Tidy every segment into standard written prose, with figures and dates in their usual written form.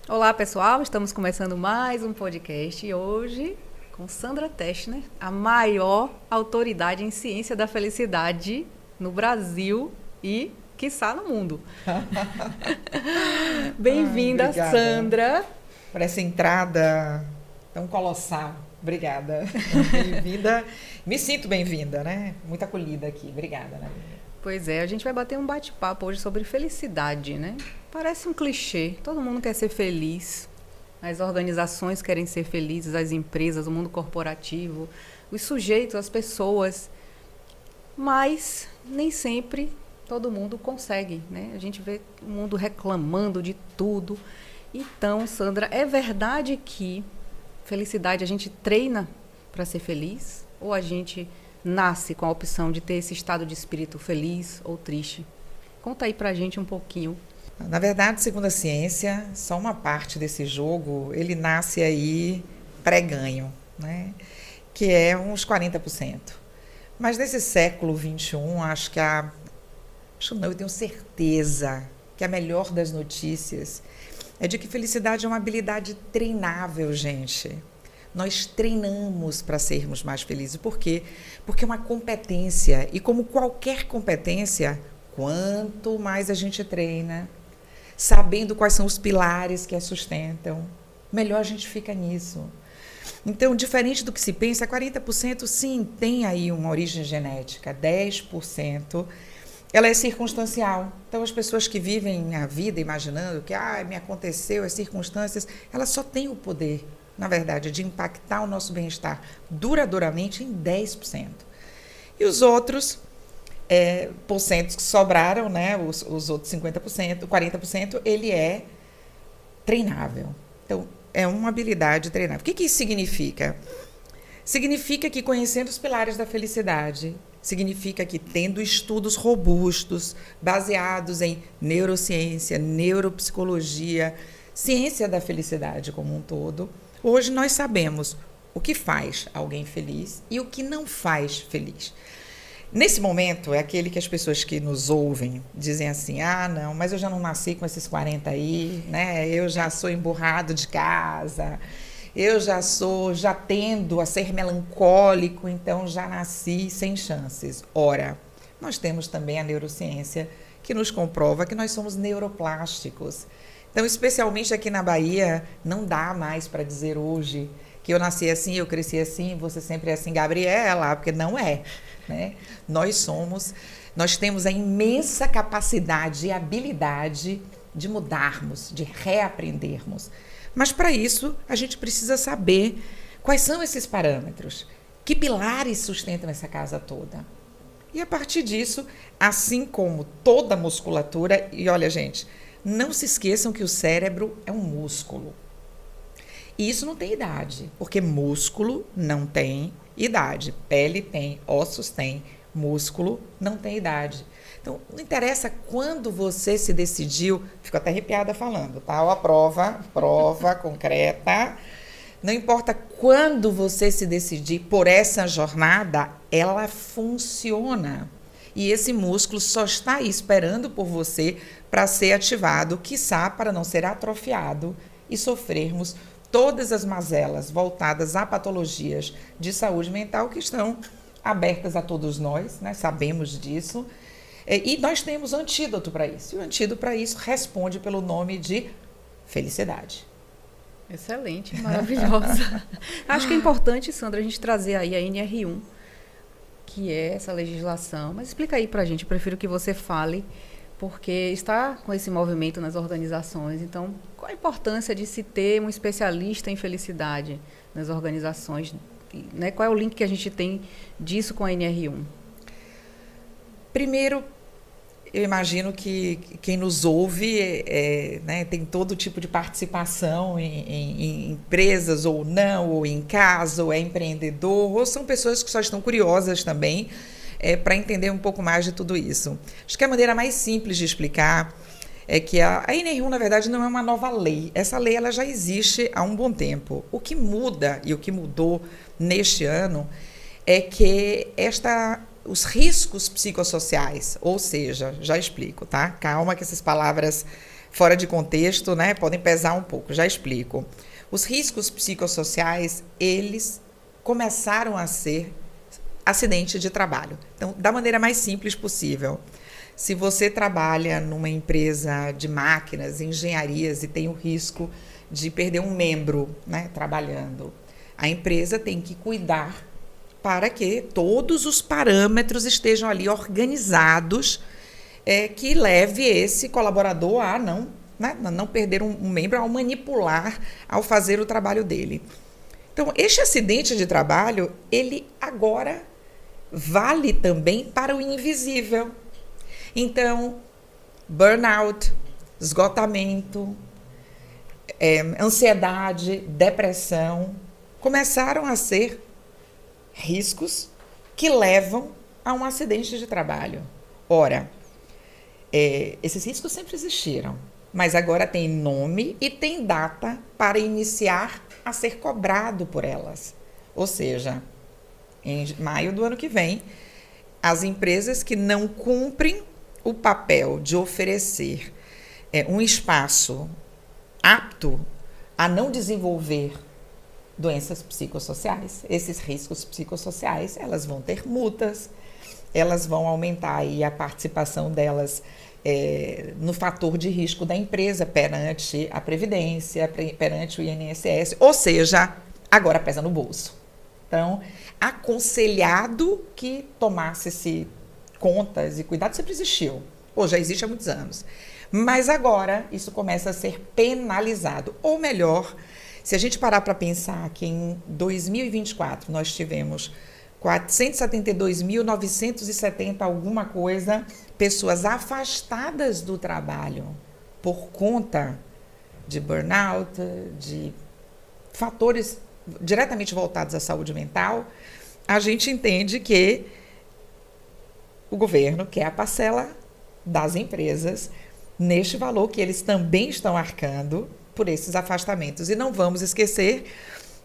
Olá, pessoal. Estamos começando mais um podcast e hoje com Sandra Teschner, a maior autoridade em ciência da felicidade no Brasil e, quiçá, no mundo. Ai, Bem-vinda, obrigada Sandra. por essa entrada tão colossal. Obrigada. Bem-vinda. Me sinto bem-vinda, né? Muito acolhida aqui. Obrigada, né? Pois é, a gente vai bater um bate-papo hoje sobre felicidade, né? Parece um clichê. Todo mundo quer ser feliz. As organizações querem ser felizes, as empresas, o mundo corporativo, os sujeitos, as pessoas. Mas nem sempre todo mundo consegue, né? A gente vê o mundo reclamando de tudo. Então, Sandra, é verdade que felicidade a gente treina para ser feliz? Ou a gente nasce com a opção de ter esse estado de espírito feliz ou triste? Conta aí pra gente um pouquinho. Na verdade, segundo a ciência, só uma parte desse jogo, ele nasce aí pré-ganho, né? Que é uns 40%. Mas nesse século XXI, acho não, eu tenho certeza que a melhor das notícias é de que felicidade é uma habilidade treinável, gente. Nós treinamos para sermos mais felizes. Por quê? Porque é uma competência. E como qualquer competência, quanto mais a gente treina, sabendo quais são os pilares que a sustentam, melhor a gente fica nisso. Então, diferente do que se pensa, 40% sim tem aí uma origem genética, 10% ela é circunstancial. Então, as pessoas que vivem a vida imaginando que me aconteceu, as circunstâncias, elas só têm o poder, na verdade, de impactar o nosso bem-estar duradouramente em 10%. E os outros porcentos que sobraram, né, os outros 50%, 40%, ele é treinável. Então, é uma habilidade treinável. O que isso significa? Significa que conhecendo os pilares da felicidade, significa que tendo estudos robustos, baseados em neurociência, neuropsicologia, ciência da felicidade como um todo, hoje nós sabemos o que faz alguém feliz e o que não faz feliz. Nesse momento, é aquele que as pessoas que nos ouvem dizem assim, não, mas eu já não nasci com esses 40 aí, né? Eu já sou emburrado de casa, eu já tendo a ser melancólico, então já nasci sem chances. Ora, nós temos também a neurociência que nos comprova que nós somos neuroplásticos. Então, especialmente aqui na Bahia, não dá mais para dizer hoje que eu nasci assim, eu cresci assim, você sempre é assim, Gabriela, porque não é, né? Nós temos a imensa capacidade e habilidade de mudarmos, de reaprendermos. Mas para isso, a gente precisa saber quais são esses parâmetros, que pilares sustentam essa casa toda. E a partir disso, assim como toda musculatura, e olha, gente, não se esqueçam que o cérebro é um músculo. E isso não tem idade, porque músculo não tem idade. Pele tem, ossos tem, músculo não tem idade. Então, não interessa quando você se decidiu, fico até arrepiada falando, tá? Ó, a prova concreta. Não importa quando você se decidir por essa jornada, ela funciona. E esse músculo só está aí esperando por você para ser ativado, quiçá para não ser atrofiado e sofrermos todas as mazelas voltadas a patologias de saúde mental que estão abertas a todos nós, né? Sabemos disso. E nós temos antídoto para isso. E o antídoto para isso responde pelo nome de felicidade. Excelente, maravilhosa. Acho que é importante, Sandra, a gente trazer aí a NR1, que é essa legislação. Mas explica aí pra gente, eu prefiro que você fale, porque está com esse movimento nas organizações. Então, qual a importância de se ter um especialista em felicidade nas organizações? Né? Qual é o link que a gente tem disso com a NR1? Primeiro, eu imagino que quem nos ouve né, tem todo tipo de participação em empresas ou não, ou em casa, ou é empreendedor, ou são pessoas que só estão curiosas também para entender um pouco mais de tudo isso. Acho que a maneira mais simples de explicar é que a NR1, na verdade, não é uma nova lei. Essa lei ela já existe há um bom tempo. O que muda e o que mudou neste ano é que os riscos psicossociais, ou seja, já explico, tá? Calma que essas palavras fora de contexto, né, podem pesar um pouco. Já explico. Os riscos psicossociais, eles começaram a ser acidente de trabalho. Então, da maneira mais simples possível. Se você trabalha numa empresa de máquinas, engenharias e tem o risco de perder um membro, né, trabalhando, a empresa tem que cuidar para que todos os parâmetros estejam ali organizados, que leve esse colaborador a não perder um membro, ao manipular, ao fazer o trabalho dele. Então, este acidente de trabalho, ele agora vale também para o invisível. Então, burnout, esgotamento, ansiedade, depressão, começaram a ser riscos que levam a um acidente de trabalho. Ora, esses riscos sempre existiram, mas agora tem nome e tem data para iniciar a ser cobrado por elas. Ou seja, em maio do ano que vem, as empresas que não cumprem o papel de oferecer um espaço apto a não desenvolver doenças psicossociais, esses riscos psicossociais, elas vão ter multas, elas vão aumentar aí a participação delas no fator de risco da empresa perante a Previdência, perante o INSS, ou seja, agora pesa no bolso. Então, aconselhado que tomasse-se contas e cuidado sempre existiu, ou já existe há muitos anos, mas agora isso começa a ser penalizado, ou melhor, se a gente parar para pensar que em 2024 nós tivemos 472.970 alguma coisa pessoas afastadas do trabalho por conta de burnout, de fatores diretamente voltados à saúde mental, a gente entende que o governo quer a parcela das empresas neste valor que eles também estão arcando por esses afastamentos. E não vamos esquecer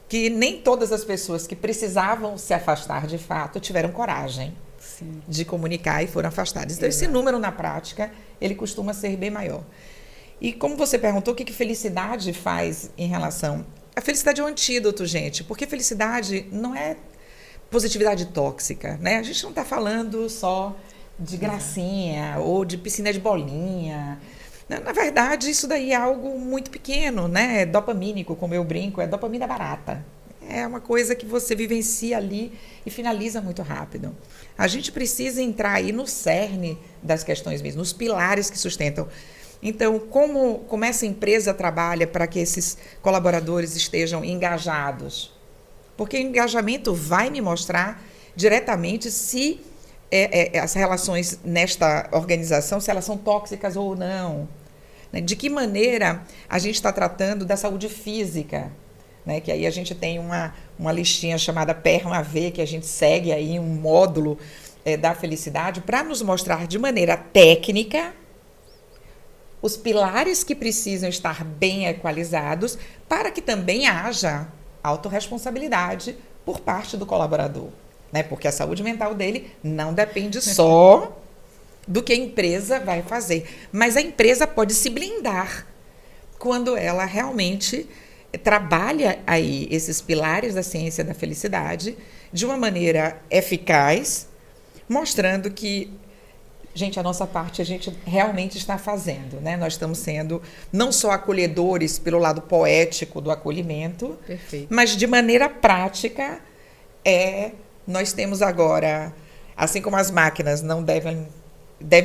que nem todas as pessoas que precisavam se afastar de fato tiveram coragem de comunicar e foram afastadas. Então, esse número na prática, ele costuma ser bem maior. E como você perguntou, o que felicidade faz em relação... A felicidade é um antídoto, gente, porque felicidade não é positividade tóxica, né? A gente não está falando só de gracinha ou de piscina de bolinha. Na verdade, isso daí é algo muito pequeno, né? É dopamínico, como eu brinco, é dopamina barata. É uma coisa que você vivencia ali e finaliza muito rápido. A gente precisa entrar aí no cerne das questões mesmo, nos pilares que sustentam. Então, como essa empresa trabalha para que esses colaboradores estejam engajados? Porque o engajamento vai me mostrar diretamente se as relações nesta organização, se elas são tóxicas ou não. De que maneira a gente está tratando da saúde física, né? Que aí a gente tem uma listinha chamada PERMA-V, que a gente segue aí um módulo da felicidade para nos mostrar de maneira técnica os pilares que precisam estar bem equalizados para que também haja autorresponsabilidade por parte do colaborador, né? Porque a saúde mental dele não depende só do que a empresa vai fazer, mas a empresa pode se blindar quando ela realmente trabalha aí esses pilares da ciência da felicidade de uma maneira eficaz, mostrando que, gente, a nossa parte a gente realmente está fazendo, né? Nós estamos sendo não só acolhedores pelo lado poético do acolhimento, perfeito, mas de maneira prática, nós temos agora, assim como as máquinas não devem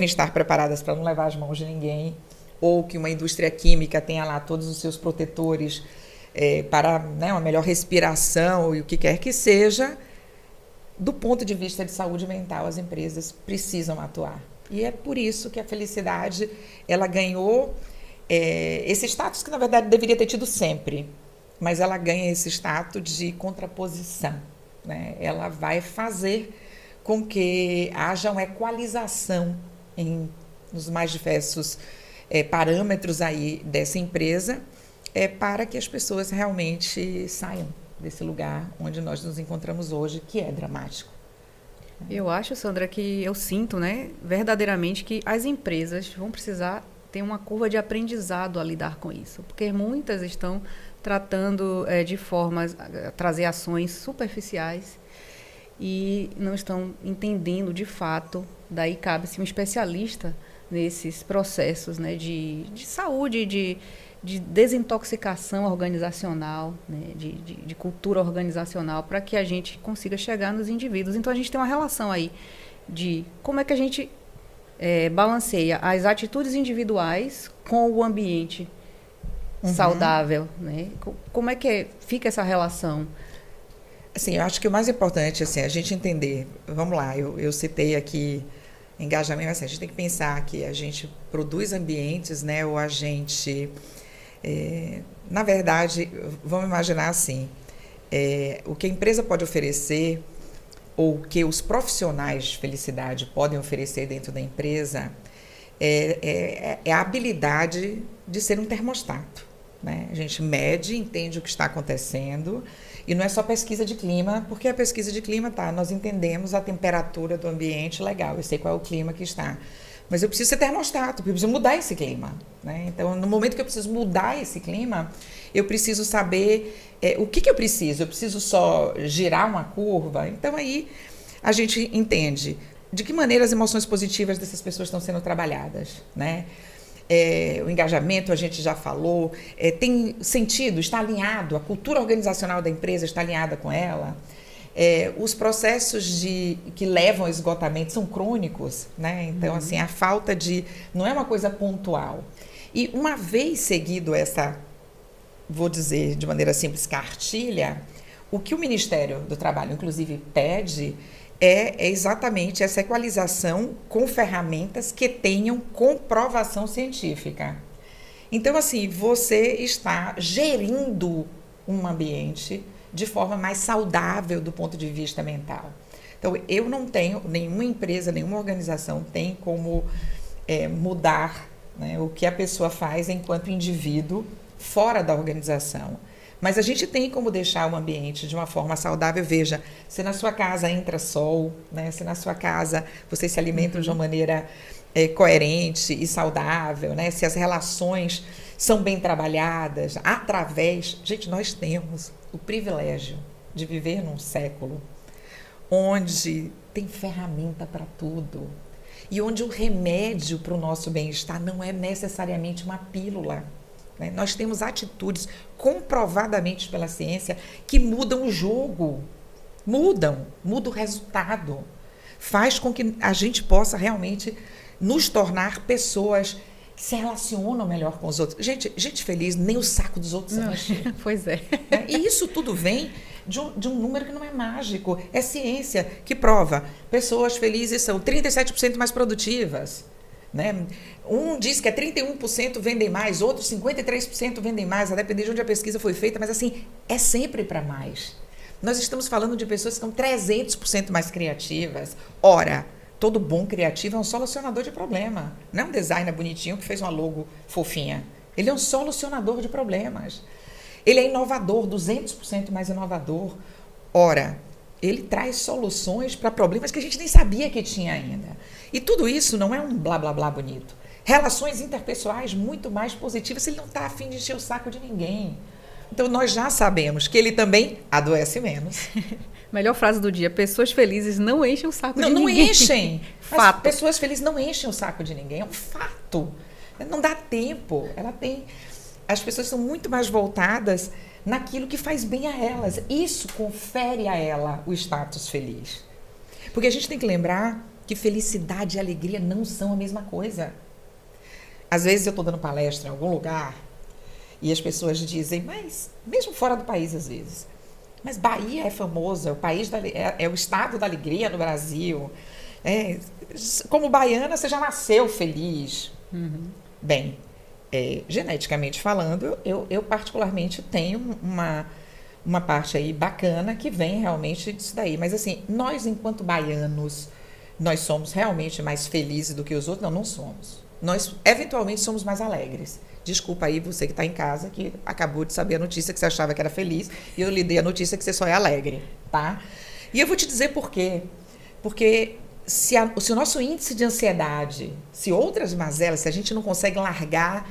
estar preparadas para não levar as mãos de ninguém, ou que uma indústria química tenha lá todos os seus protetores para, né, uma melhor respiração e o que quer que seja, do ponto de vista de saúde mental, as empresas precisam atuar. E é por isso que a felicidade ela ganhou esse status que, na verdade, deveria ter tido sempre, mas ela ganha esse status de contraposição, né? Ela vai fazer com que haja uma equalização nos mais diversos parâmetros aí dessa empresa, para que as pessoas realmente saiam desse lugar onde nós nos encontramos hoje, que é dramático. Eu acho, Sandra, que eu sinto, né, verdadeiramente que as empresas vão precisar tem uma curva de aprendizado a lidar com isso, porque muitas estão tratando de formas, trazer ações superficiais e não estão entendendo de fato. Daí cabe-se um especialista nesses processos, né, de saúde, de desintoxicação organizacional, né, de cultura organizacional, para que a gente consiga chegar nos indivíduos. Então, a gente tem uma relação aí de como é que a gente balanceia as atitudes individuais com o ambiente saudável, né? Como é que fica essa relação? Assim, eu acho que o mais importante, assim, a gente entender, vamos lá, eu citei aqui engajamento, assim, a gente tem que pensar que a gente produz ambientes, né, ou a gente, na verdade, vamos imaginar assim, o que a empresa pode oferecer, ou que os profissionais de felicidade podem oferecer dentro da empresa, é a habilidade de ser um termostato, né? A gente mede, entende o que está acontecendo, e não é só pesquisa de clima, porque a pesquisa de clima, nós entendemos a temperatura do ambiente, legal, eu sei qual é o clima que está. Mas eu preciso ser termostato, eu preciso mudar esse clima, né? Então, no momento que eu preciso mudar esse clima, eu preciso saber o que eu preciso. Eu preciso só girar uma curva? Então, aí a gente entende de que maneira as emoções positivas dessas pessoas estão sendo trabalhadas, né? O engajamento, a gente já falou, tem sentido, está alinhado, a cultura organizacional da empresa está alinhada com ela. Os processos que levam ao esgotamento são crônicos, né? Então, assim, a falta não é uma coisa pontual. E uma vez seguido essa, vou dizer de maneira simples, cartilha, o que o Ministério do Trabalho, inclusive, pede é exatamente essa equalização com ferramentas que tenham comprovação científica. Então, assim, você está gerindo um ambiente de forma mais saudável do ponto de vista mental. Então, eu não tenho, nenhuma empresa, nenhuma organização tem como mudar, né, o que a pessoa faz enquanto indivíduo fora da organização. Mas a gente tem como deixar o ambiente de uma forma saudável. Veja, se na sua casa entra sol, né, se na sua casa vocês se alimentam de uma maneira coerente e saudável, né, se as relações são bem trabalhadas, através... Gente, nós temos o privilégio de viver num século onde tem ferramenta para tudo e onde o remédio para o nosso bem-estar não é necessariamente uma pílula. Né? Nós temos atitudes comprovadamente pela ciência que mudam o jogo, muda o resultado, faz com que a gente possa realmente nos tornar pessoas que se relacionam melhor com os outros. Gente feliz, nem o saco dos outros enche. Pois é. E isso tudo vem de um número que não é mágico. É ciência que prova. Pessoas felizes são 37% mais produtivas. Né? Um diz que 31% vendem mais, outros 53% vendem mais, a depender de onde a pesquisa foi feita, mas assim, é sempre para mais. Nós estamos falando de pessoas que são 300% mais criativas. Ora, todo bom criativo é um solucionador de problema. Não é um designer bonitinho que fez uma logo fofinha. Ele é um solucionador de problemas. Ele é inovador, 200% mais inovador. Ora, ele traz soluções para problemas que a gente nem sabia que tinha ainda. E tudo isso não é um blá, blá, blá bonito. Relações interpessoais muito mais positivas. Ele não está afim de encher o saco de ninguém. Então, nós já sabemos que ele também adoece menos. Melhor frase do dia: pessoas felizes não enchem o saco de ninguém. Não enchem. Fato. Pessoas felizes não enchem o saco de ninguém. É um fato. Não dá tempo. As pessoas são muito mais voltadas naquilo que faz bem a elas. Isso confere a ela o status feliz. Porque a gente tem que lembrar que felicidade e alegria não são a mesma coisa. Às vezes eu estou dando palestra em algum lugar e as pessoas dizem, mas mesmo fora do país às vezes, mas Bahia é famoso, é o estado da alegria no Brasil. Como baiana, você já nasceu feliz. Uhum. Bem, geneticamente falando, eu particularmente tenho uma parte aí bacana que vem realmente disso daí. Mas assim, nós enquanto baianos, nós somos realmente mais felizes do que os outros? Não somos. Nós eventualmente somos mais alegres. Desculpa aí você que está em casa, que acabou de saber a notícia que você achava que era feliz, e eu lhe dei a notícia que você só é alegre, tá? E eu vou te dizer por quê. Porque se o nosso índice de ansiedade, se outras mazelas, se a gente não consegue largar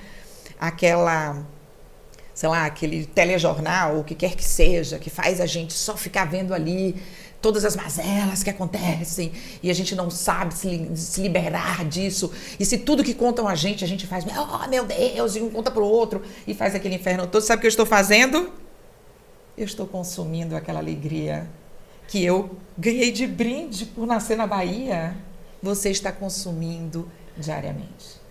sei lá, aquele telejornal, o que quer que seja, que faz a gente só ficar vendo ali todas as mazelas que acontecem e a gente não sabe se liberar disso. E se tudo que contam a gente faz, oh meu Deus, e um conta pro outro e faz aquele inferno todo. Sabe o que eu estou fazendo? Eu estou consumindo aquela alegria que eu ganhei de brinde por nascer na Bahia. Você está consumindo diariamente.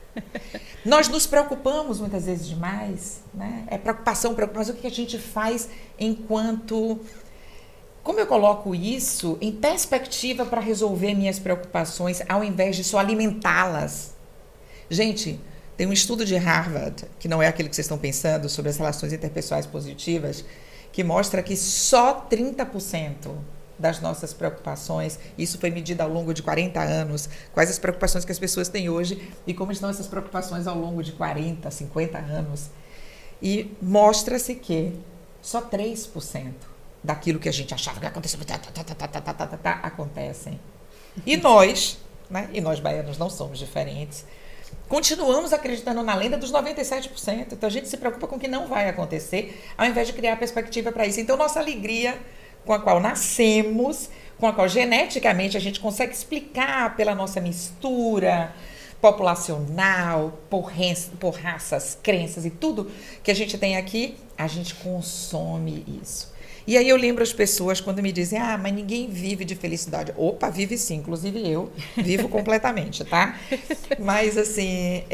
Nós nos preocupamos muitas vezes demais, né? É preocupação, mas o que a gente faz enquanto... Como eu coloco isso em perspectiva para resolver minhas preocupações, ao invés de só alimentá-las? Gente, tem um estudo de Harvard, que não é aquele que vocês estão pensando, sobre as relações interpessoais positivas, que mostra que só 30% das nossas preocupações, isso foi medido ao longo de 40 anos, quais as preocupações que as pessoas têm hoje e como estão essas preocupações ao longo de 40, 50 anos. E mostra-se que só 3% daquilo que a gente achava que ia acontecer, acontecem. E nós, né, e nós baianos não somos diferentes, continuamos acreditando na lenda dos 97%. Então a gente se preocupa com o que não vai acontecer, ao invés de criar perspectiva para isso. Então nossa alegria, com a qual nascemos, com a qual geneticamente a gente consegue explicar pela nossa mistura populacional, por raças, crenças e tudo que a gente tem aqui, a gente consome isso. E aí eu lembro as pessoas quando me dizem, mas ninguém vive de felicidade. Opa, vive sim, inclusive eu vivo completamente, tá? Mas assim,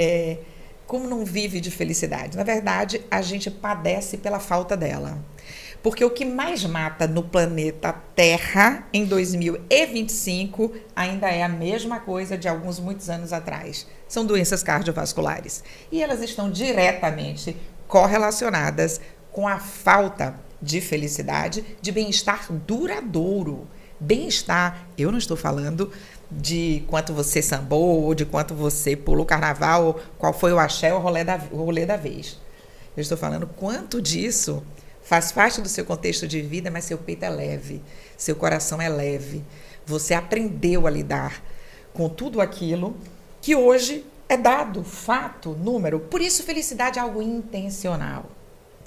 como não vive de felicidade? Na verdade, a gente padece pela falta dela. Porque o que mais mata no planeta Terra em 2025 ainda é a mesma coisa de muitos anos atrás. São doenças cardiovasculares. E elas estão diretamente correlacionadas com a falta de felicidade, de bem-estar duradouro. Bem-estar, eu não estou falando de quanto você sambou, ou de quanto você pulou o carnaval, ou qual foi o axé ou o rolê da vez. Eu estou falando quanto disso faz parte do seu contexto de vida, mas seu peito é leve, seu coração é leve. Você aprendeu a lidar com tudo aquilo que hoje é dado, fato, número. Por isso, felicidade é algo intencional.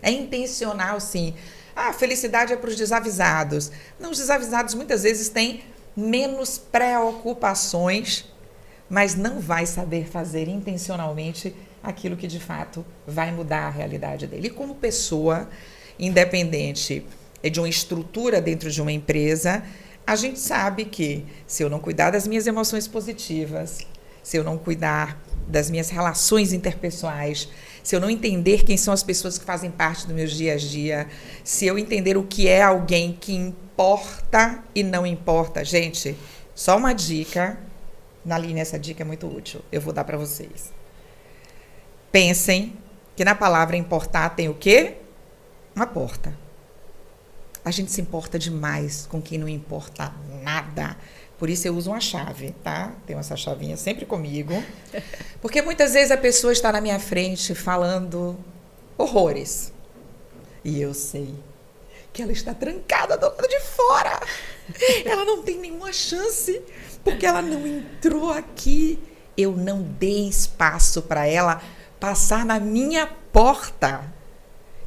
É intencional, sim. Felicidade é para os desavisados. Não, os desavisados muitas vezes têm menos preocupações, mas não vai saber fazer intencionalmente aquilo que de fato vai mudar a realidade dele. E como pessoa independente de uma estrutura dentro de uma empresa, a gente sabe que se eu não cuidar das minhas emoções positivas, se eu não cuidar das minhas relações interpessoais, se eu não entender quem são as pessoas que fazem parte do meu dia a dia, se eu entender o que é alguém que importa e não importa. Gente, só uma dica, Naline, essa dica é muito útil, eu vou dar para vocês. Pensem que na palavra importar tem o quê? Uma porta. A gente se importa demais com quem não importa nada. Por isso eu uso uma chave, tá? Tenho essa chavinha sempre comigo. Porque muitas vezes a pessoa está na minha frente falando horrores. E eu sei que ela está trancada do lado de fora. Ela não tem nenhuma chance, porque ela não entrou aqui. Eu não dei espaço para ela passar na minha porta.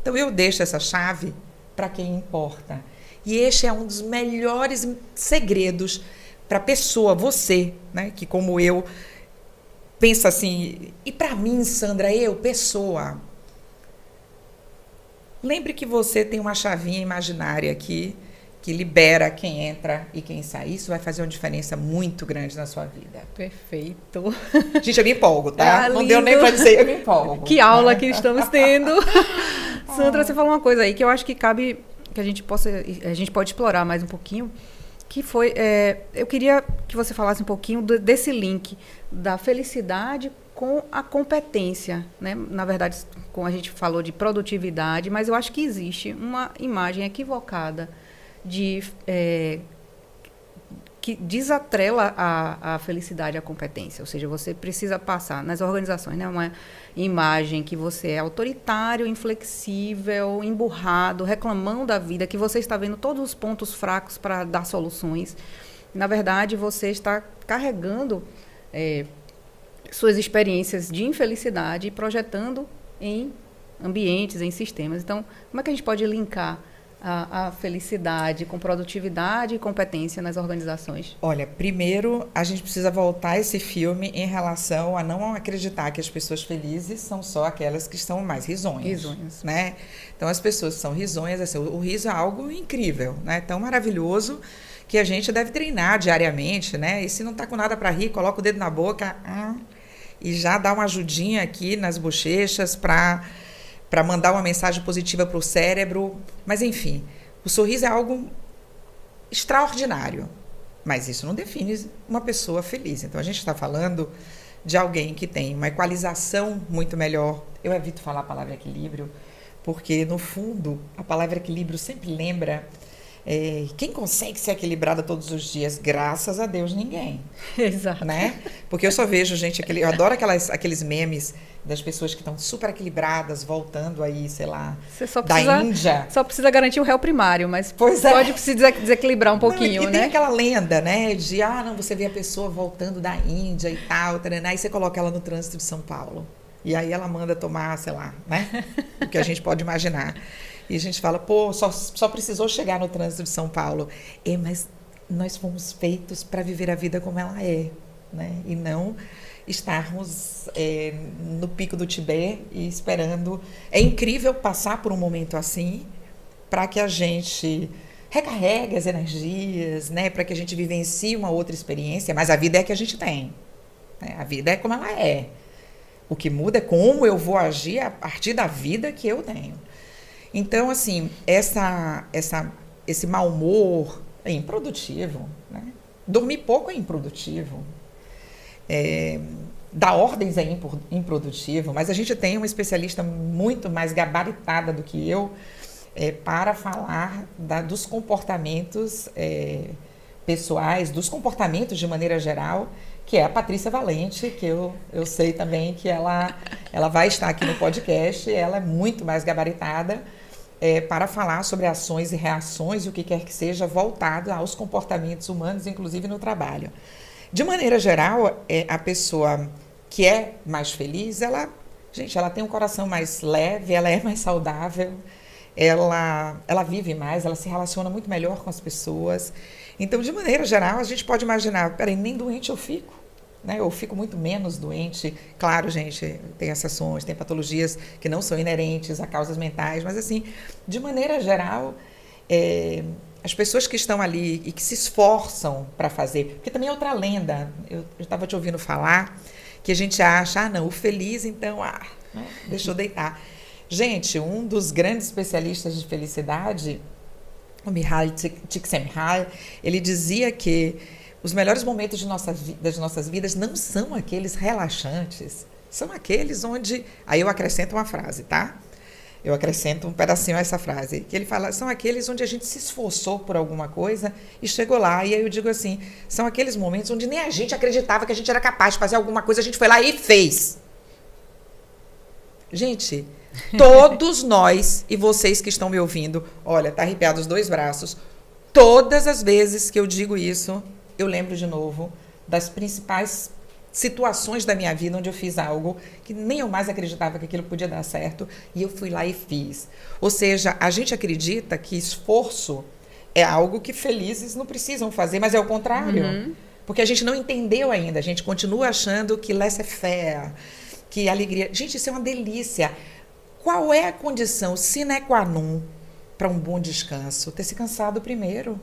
Então eu deixo essa chave para quem importa. E este é um dos melhores segredos para a pessoa, você, né, que como eu, pensa assim, e para mim, Sandra, eu, pessoa, lembre que você tem uma chavinha imaginária aqui, que libera quem entra e quem sai. Isso vai fazer uma diferença muito grande na sua vida. Perfeito. Gente, eu me empolgo, tá? Não deu nem para dizer, eu me empolgo. Que aula que estamos tendo. Sandra, você falou uma coisa aí que eu acho que cabe, que a gente pode explorar mais um pouquinho, que foi, eu queria que você falasse um pouquinho desse link da felicidade com a competência, né? Na verdade, como a gente falou de produtividade, mas eu acho que existe uma imagem equivocada que desatrela a felicidade à competência. Ou seja, você precisa passar nas organizações, né, uma imagem que você é autoritário, inflexível, emburrado, reclamão da vida, que você está vendo todos os pontos fracos para dar soluções. Na verdade, você está carregando suas experiências de infelicidade e projetando em ambientes, em sistemas. Então, como é que a gente pode linkar a felicidade com produtividade e competência nas organizações? Olha, primeiro a gente precisa voltar esse filme em relação a não acreditar que as pessoas felizes são só aquelas que estão mais risonhas. Né? Então, as pessoas que são risonhas, assim, o riso é algo incrível, né? Tão maravilhoso que a gente deve treinar diariamente, né? E se não está com nada para rir, coloca o dedo na boca e já dá uma ajudinha aqui nas bochechas para mandar uma mensagem positiva para o cérebro. Mas, enfim, o sorriso é algo extraordinário. Mas isso não define uma pessoa feliz. Então, a gente está falando de alguém que tem uma equalização muito melhor. Eu evito falar a palavra equilíbrio, porque, no fundo, a palavra equilíbrio sempre lembra quem consegue ser equilibrada todos os dias. Graças a Deus, ninguém. Exato. Né? Porque eu só vejo gente... Eu adoro aqueles memes das pessoas que estão super equilibradas, voltando aí, sei lá, da Índia. Só precisa garantir o réu primário, mas pode se desequilibrar um pouquinho, e né? Tem aquela lenda, né, de, não, você vê a pessoa voltando da Índia e tal, aí você coloca ela no trânsito de São Paulo. E aí ela manda tomar, sei lá, né, o que a gente pode imaginar. E a gente fala, só precisou chegar no trânsito de São Paulo. Mas nós fomos feitos para viver a vida como ela é, né? E não estarmos no pico do Tibete e esperando. É incrível passar por um momento assim para que a gente recarregue as energias, né? Para que a gente vivencie uma outra experiência. Mas a vida é a que a gente tem, né? A vida é como ela é. O que muda é como eu vou agir a partir da vida que eu tenho. Então, assim, esse mau humor é improdutivo, né? Dormir pouco é improdutivo. Dar ordens é improdutivo, mas a gente tem uma especialista muito mais gabaritada do que eu para falar dos comportamentos pessoais, dos comportamentos de maneira geral, que é a Patrícia Valente, que eu sei também que ela vai estar aqui no podcast. Ela é muito mais gabaritada para falar sobre ações e reações e o que quer que seja voltado aos comportamentos humanos, inclusive no trabalho. De maneira geral, a pessoa que é mais feliz, ela tem um coração mais leve, ela é mais saudável, ela vive mais, ela se relaciona muito melhor com as pessoas. Então, de maneira geral, a gente pode imaginar, nem doente eu fico, né? Eu fico muito menos doente. Claro, gente, tem exceções, tem patologias que não são inerentes a causas mentais, mas, assim, de maneira geral, as pessoas que estão ali e que se esforçam para fazer, porque também é outra lenda, eu estava te ouvindo falar, que a gente acha, não, o feliz, então, né? Deixa eu deitar. Gente, um dos grandes especialistas de felicidade, o Mihaly Csikszentmihalyi, ele dizia que os melhores momentos das nossas vidas não são aqueles relaxantes, são aqueles onde... Aí eu acrescento uma frase, tá? Eu acrescento um pedacinho a essa frase, que ele fala, são aqueles onde a gente se esforçou por alguma coisa e chegou lá. E aí eu digo assim, são aqueles momentos onde nem a gente acreditava que a gente era capaz de fazer alguma coisa, a gente foi lá e fez. Gente, todos nós e vocês que estão me ouvindo, olha, tá arrepiado os dois braços, todas as vezes que eu digo isso, eu lembro de novo das principais situações da minha vida onde eu fiz algo que nem eu mais acreditava que aquilo podia dar certo e eu fui lá e fiz. Ou seja, a gente acredita que esforço é algo que felizes não precisam fazer, mas é o contrário. Uhum. Porque a gente não entendeu ainda, a gente continua achando que laissez-faire, que alegria... Gente, isso é uma delícia. Qual é a condição sine qua non para um bom descanso? Ter se cansado primeiro.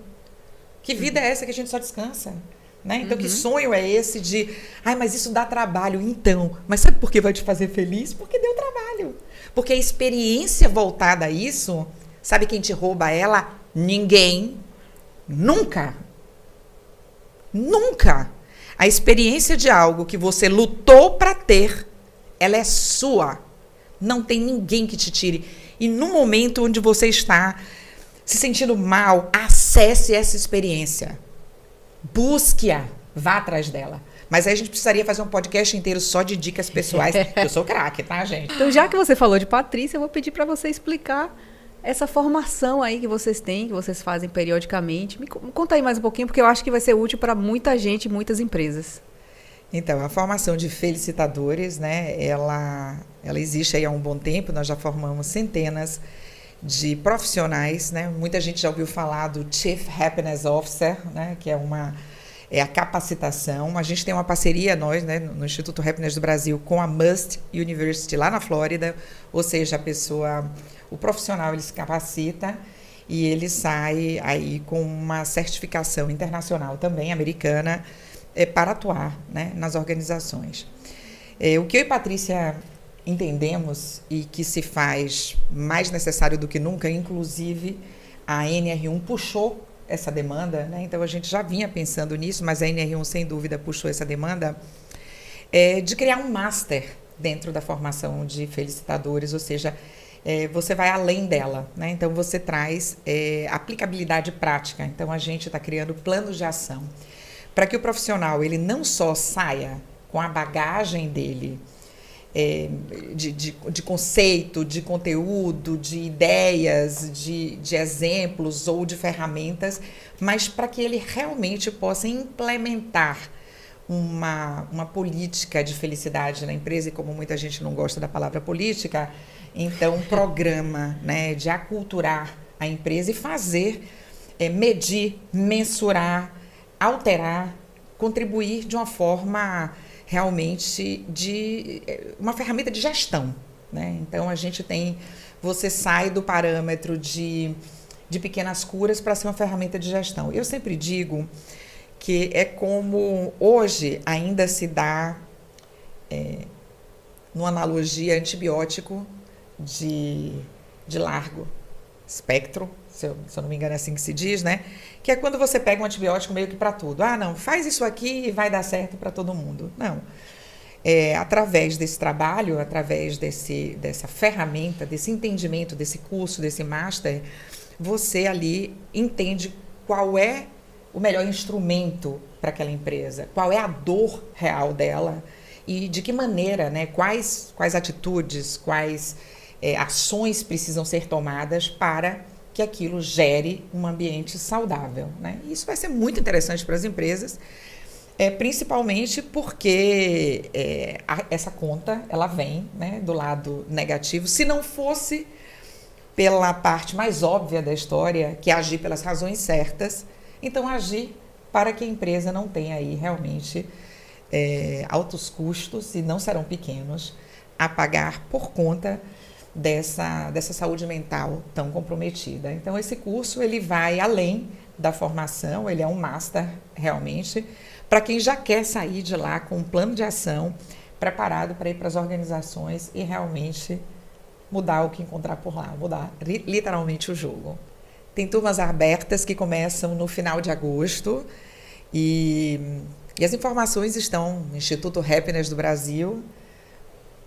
Que vida é essa que a gente só descansa? Né? Então, que sonho é esse de... mas isso dá trabalho. Então, mas sabe por que vai te fazer feliz? Porque deu trabalho. Porque a experiência voltada a isso, sabe quem te rouba ela? Ninguém. Nunca. Nunca. A experiência de algo que você lutou para ter, ela é sua. Não tem ninguém que te tire. E no momento onde você está se sentindo mal, acesse essa experiência. Busque-a, vá atrás dela. Mas aí a gente precisaria fazer um podcast inteiro só de dicas pessoais. Eu sou craque, tá, gente? Então, já que você falou de Patrícia, eu vou pedir para você explicar essa formação aí que vocês têm, que vocês fazem periodicamente. Me conta aí mais um pouquinho, porque eu acho que vai ser útil para muita gente, muitas empresas. Então, a formação de felicitadores, né, ela existe aí há um bom tempo, nós já formamos centenas de profissionais, né? Muita gente já ouviu falar do Chief Happiness Officer, né, que é a capacitação. A gente tem uma parceria, nós, né, no Instituto Happiness do Brasil, com a Must University, lá na Flórida, ou seja, o profissional, ele se capacita e ele sai aí com uma certificação internacional também, americana, para atuar, né, nas organizações. O que eu e Patrícia entendemos e que se faz mais necessário do que nunca, inclusive a NR1 puxou essa demanda, né? Então a gente já vinha pensando nisso, mas a NR1 sem dúvida puxou essa demanda, de criar um master dentro da formação de felicitadores, ou seja, você vai além dela, né? Então você traz aplicabilidade prática. Então a gente está criando planos de ação para que o profissional ele não só saia com a bagagem dele de conceito, de conteúdo, de ideias, de exemplos ou de ferramentas, mas para que ele realmente possa implementar uma política de felicidade na empresa, e como muita gente não gosta da palavra política, então um programa, né, de aculturar a empresa e fazer, medir, mensurar, alterar, contribuir de uma forma realmente de uma ferramenta de gestão, né? Então você sai do parâmetro de pequenas curas para ser uma ferramenta de gestão. Eu sempre digo que é como hoje ainda se dá, numa analogia, antibiótico de largo espectro, se eu não me engano é assim que se diz, né? Que é quando você pega um antibiótico meio que para tudo. Ah, não, faz isso aqui e vai dar certo para todo mundo. Não. Através desse trabalho, através dessa ferramenta, desse entendimento, desse curso, desse master, você ali entende qual é o melhor instrumento para aquela empresa, qual é a dor real dela e de que maneira, né? Quais atitudes, quais ações precisam ser tomadas para que aquilo gere um ambiente saudável, né? Isso vai ser muito interessante para as empresas, principalmente porque essa conta ela vem, né, do lado negativo. Se não fosse pela parte mais óbvia da história, que é agir pelas razões certas, então agir para que a empresa não tenha aí realmente altos custos, e não serão pequenos, a pagar por conta dessa saúde mental tão comprometida. Então, esse curso ele vai além da formação, ele é um master realmente, para quem já quer sair de lá com um plano de ação preparado para ir para as organizações e realmente mudar o que encontrar por lá, mudar literalmente o jogo. Tem turmas abertas que começam no final de agosto e as informações estão no Instituto Happiness do Brasil.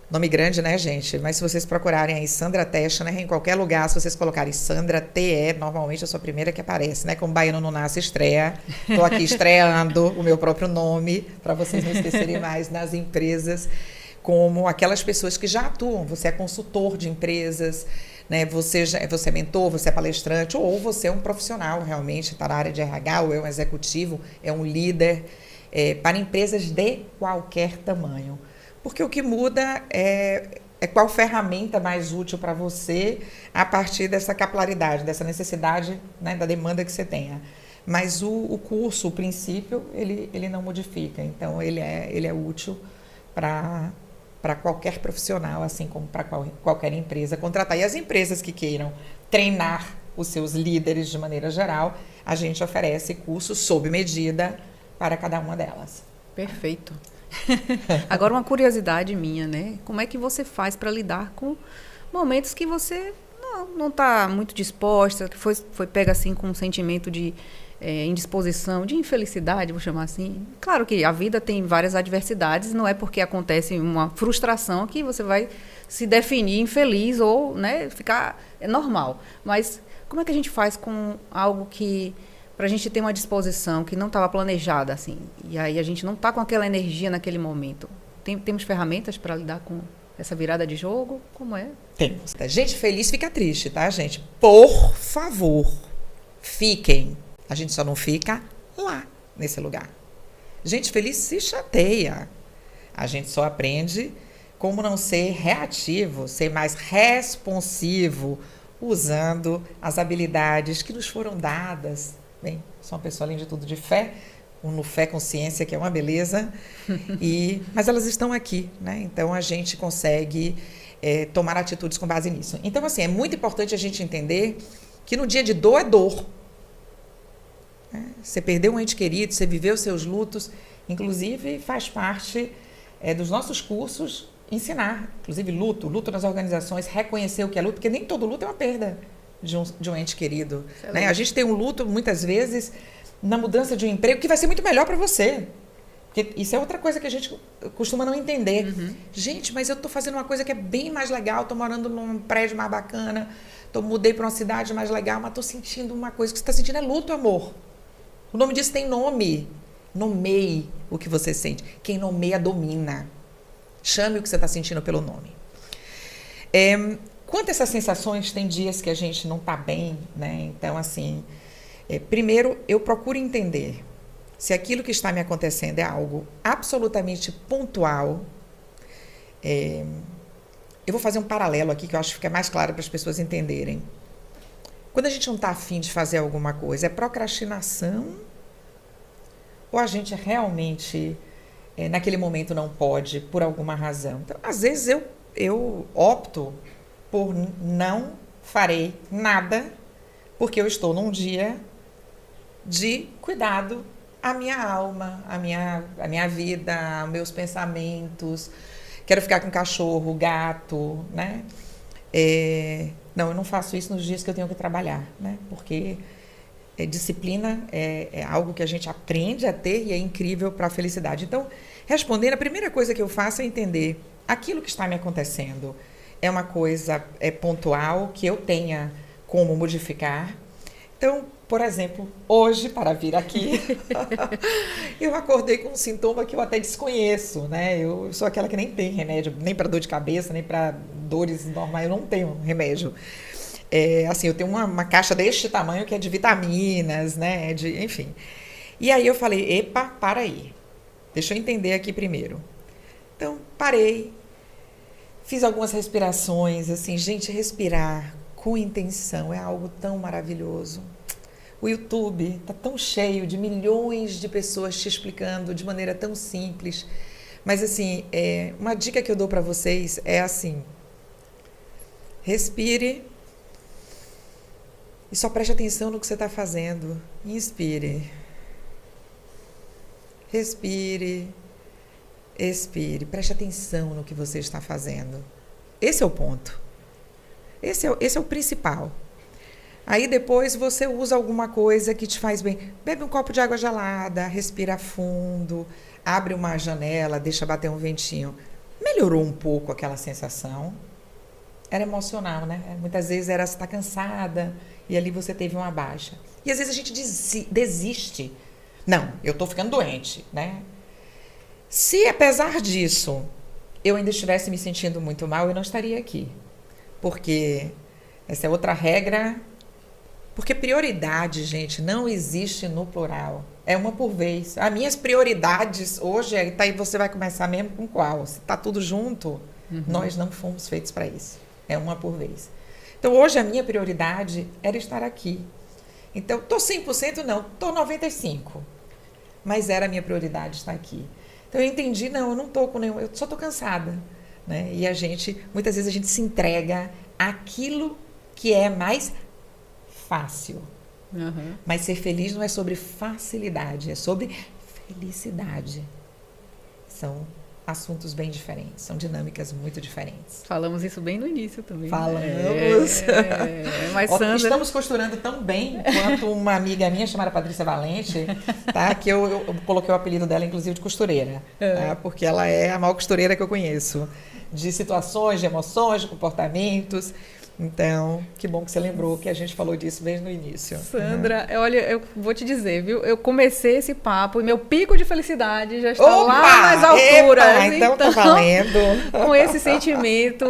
Nome grande, né, gente? Mas se vocês procurarem aí Sandra Teschner, em qualquer lugar, se vocês colocarem Sandra TE, normalmente eu sou a primeira que aparece, né? Como baiano não nasce, estreia. Estou aqui estreando o meu próprio nome, para vocês não esquecerem mais, nas empresas, como aquelas pessoas que já atuam. Você é consultor de empresas, né? Você é mentor, você é palestrante, ou você é um profissional realmente, está na área de RH, ou é um executivo, é um líder, para empresas de qualquer tamanho. Porque o que muda é qual ferramenta mais útil para você a partir dessa capilaridade, dessa necessidade, né, da demanda que você tenha. Mas o curso, o princípio, ele não modifica. Então, ele é útil para qualquer profissional, assim como para qualquer empresa contratar. E as empresas que queiram treinar os seus líderes de maneira geral, a gente oferece cursos sob medida para cada uma delas. Perfeito. Agora, uma curiosidade minha, né? Como é que você faz para lidar com momentos que você não está muito disposta, que foi pega assim com um sentimento de indisposição, de infelicidade, vou chamar assim. Claro que a vida tem várias adversidades, não é porque acontece uma frustração que você vai se definir infeliz ou, né, ficar normal. Mas como é que a gente faz com algo que para a gente ter uma disposição que não estava planejada, assim, e aí a gente não está com aquela energia naquele momento? Temos ferramentas para lidar com essa virada de jogo? Como é? Temos. Gente feliz fica triste, tá, gente? Por favor, fiquem. A gente só não fica lá, nesse lugar. Gente feliz se chateia. A gente só aprende como não ser reativo, ser mais responsivo, usando as habilidades que nos foram dadas. Bem, sou uma pessoa, além de tudo, de fé, no Fé Consciência, que é uma beleza, mas elas estão aqui, né? Então, a gente consegue tomar atitudes com base nisso. Então, assim, é muito importante a gente entender que no dia de dor é dor. Você perdeu um ente querido, você viveu seus lutos, inclusive faz parte dos nossos cursos ensinar, inclusive luto nas organizações, reconhecer o que é luto, porque nem todo luto é uma perda de um ente querido. Né? A gente tem um luto, muitas vezes, na mudança de um emprego, que vai ser muito melhor para você. Porque isso é outra coisa que a gente costuma não entender. Uhum. Gente, mas eu estou fazendo uma coisa que é bem mais legal, estou morando num prédio mais bacana, mudei para uma cidade mais legal, mas estou sentindo uma coisa. O que você está sentindo é luto, amor. O nome disso tem nome. Nomeie o que você sente. Quem nomeia, domina. Chame o que você está sentindo pelo nome. Quanto a essas sensações, tem dias que a gente não está bem, né? Então, assim, primeiro eu procuro entender se aquilo que está me acontecendo é algo absolutamente pontual. Eu vou fazer um paralelo aqui que eu acho que fica mais claro para as pessoas entenderem. Quando a gente não está afim de fazer alguma coisa, é procrastinação ou a gente realmente, naquele momento, não pode por alguma razão? Então, às vezes, eu opto por não farei nada porque eu estou num dia de cuidado à minha alma, à minha vida, aos meus pensamentos. Quero ficar com cachorro, gato, né? Não, eu não faço isso nos dias que eu tenho que trabalhar, né? Porque disciplina é algo que a gente aprende a ter e é incrível para a felicidade. Então, respondendo, a primeira coisa que eu faço é entender aquilo que está me acontecendo é uma coisa pontual que eu tenha como modificar. Então, por exemplo, hoje, para vir aqui, eu acordei com um sintoma que eu até desconheço, né? Eu sou aquela que nem tem remédio, nem para dor de cabeça, nem para dores normais, eu não tenho remédio. Assim, eu tenho uma caixa deste tamanho que é de vitaminas, né? Enfim. E aí eu falei, epa, para aí. Deixa eu entender aqui primeiro. Então, parei, fiz algumas respirações, assim, gente, respirar com intenção é algo tão maravilhoso. O YouTube está tão cheio de milhões de pessoas te explicando de maneira tão simples. Mas, assim, uma dica que eu dou para vocês é assim, respire e só preste atenção no que você está fazendo. Inspire. Respire. Expire. Preste atenção no que você está fazendo. Esse é o ponto. Esse é o principal. Aí depois você usa alguma coisa que te faz bem. Bebe um copo de água gelada, respira fundo, abre uma janela, deixa bater um ventinho. Melhorou um pouco aquela sensação. Era emocional, né? Muitas vezes era você estar cansada e ali você teve uma baixa. E às vezes a gente desiste. Não, eu estou ficando doente, né? Se apesar disso eu ainda estivesse me sentindo muito mal, eu não estaria aqui. Porque essa é outra regra. Porque prioridade, gente, não existe no plural. É uma por vez. As minhas prioridades hoje, tá aí você vai começar mesmo com qual? Se tá tudo junto, nós não fomos feitos para isso. É uma por vez. Então, hoje a minha prioridade era estar aqui. Então, tô 100%? Não, tô 95%. Mas era a minha prioridade estar aqui. Então, eu entendi, não, eu não tô com nenhum, eu só tô cansada. Né? E muitas vezes a gente se entrega àquilo que é mais fácil. Mas ser feliz não é sobre facilidade, é sobre felicidade. São assuntos bem diferentes, são dinâmicas muito diferentes. Falamos isso bem no início também. Falamos. Mas Sandra... Estamos costurando tão bem quanto uma amiga minha chamada Patrícia Valente, tá? Que eu coloquei o apelido dela, inclusive, de costureira, tá? Porque ela é a maior costureira que eu conheço. De situações, de emoções, de comportamentos. Então, que bom que você lembrou que a gente falou disso desde no início. Sandra, olha, eu vou te dizer, viu? Eu comecei esse papo e meu pico de felicidade já está Opa! lá nas alturas. Epa, então tá valendo. Com esse sentimento,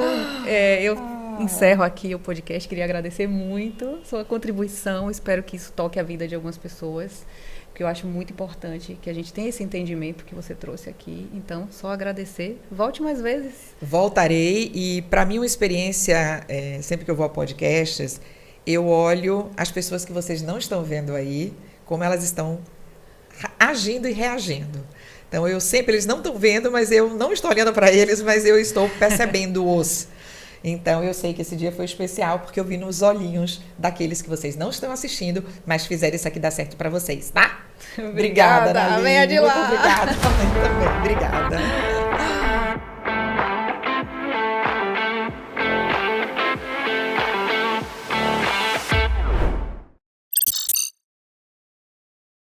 eu encerro aqui o podcast. Queria agradecer muito sua contribuição. Espero que isso toque a vida de algumas pessoas, porque eu acho muito importante que a gente tenha esse entendimento que você trouxe aqui. Então, só agradecer. Volte mais vezes. Voltarei e para mim uma experiência, sempre que eu vou a podcasts, eu olho as pessoas que vocês não estão vendo aí, como elas estão agindo e reagindo. Então eles não estão vendo, mas eu não estou olhando para eles, mas eu estou percebendo-os. Então eu sei que esse dia foi especial porque eu vi nos olhinhos daqueles que vocês não estão assistindo, mas fizeram isso aqui dar certo para vocês, tá? Obrigada, Analine. venha de lá. Muito obrigada. Também, obrigada.